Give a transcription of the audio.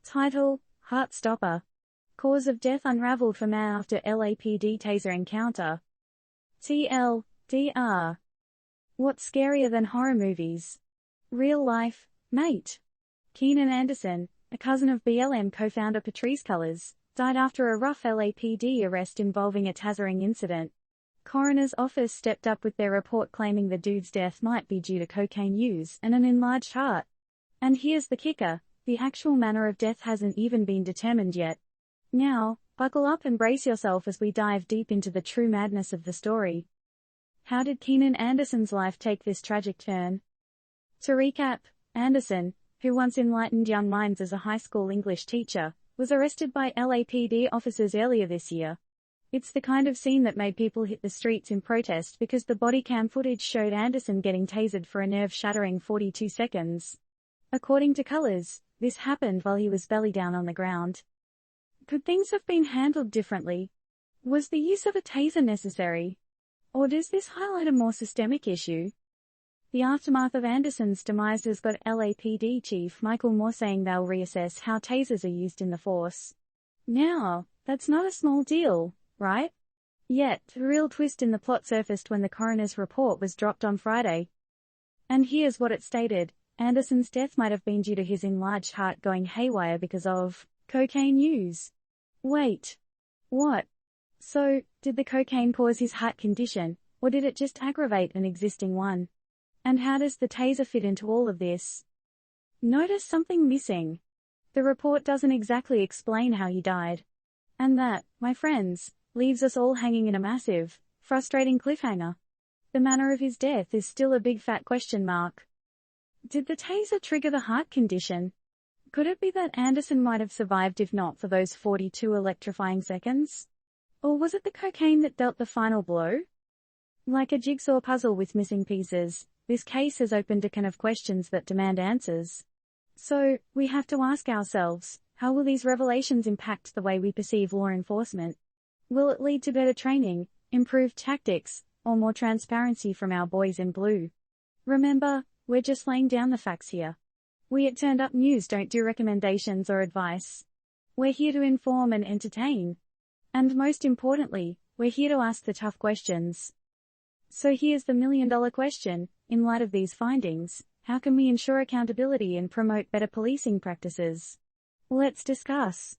Title: Heartstopper. Cause of death unraveled for man after LAPD taser encounter. TLDR. What's scarier than horror movies? Real life, mate. Keenan Anderson, a cousin of BLM co-founder Patrisse Cullors, died after a rough LAPD arrest involving a tasering incident. Coroner's office stepped up with their report claiming the dude's death might be due to cocaine use and an enlarged heart. And here's the kicker: the actual manner of death hasn't even been determined yet. Now, buckle up and brace yourself as we dive deep into the true madness of the story. How did Keenan Anderson's life take this tragic turn? To recap, Anderson, who once enlightened young minds as a high school English teacher, was arrested by LAPD officers earlier this year. It's the kind of scene that made people hit the streets in protest because the body cam footage showed Anderson getting tasered for a nerve-shattering 42 seconds. According to Cullors, this happened while he was belly down on the ground. Could things have been handled differently? Was the use of a taser necessary? Or does this highlight a more systemic issue? The aftermath of Anderson's demise has got LAPD Chief Michael Moore saying they'll reassess how tasers are used in the force. Now, that's not a small deal, right? Yet, the real twist in the plot surfaced when the coroner's report was dropped on Friday. And here's what it stated: Anderson's death might have been due to his enlarged heart going haywire because of cocaine use. Wait. What? So, did the cocaine cause his heart condition, or did it just aggravate an existing one? And how does the taser fit into all of this? Notice something missing. The report doesn't exactly explain how he died. And that, my friends, leaves us all hanging in a massive, frustrating cliffhanger. The manner of his death is still a big fat question mark. Did the taser trigger the heart condition? Could it be that Anderson might have survived if not for those 42 electrifying seconds? Or was it the cocaine that dealt the final blow? Like a jigsaw puzzle with missing pieces, this case has opened a can of questions that demand answers. So, we have to ask ourselves, how will these revelations impact the way we perceive law enforcement? Will it lead to better training, improved tactics, or more transparency from our boys in blue? Remember, we're just laying down the facts here. We at Turned Up News don't do recommendations or advice. We're here to inform and entertain. And most importantly, we're here to ask the tough questions. So here's the million-dollar question: in light of these findings, how can we ensure accountability and promote better policing practices? Let's discuss.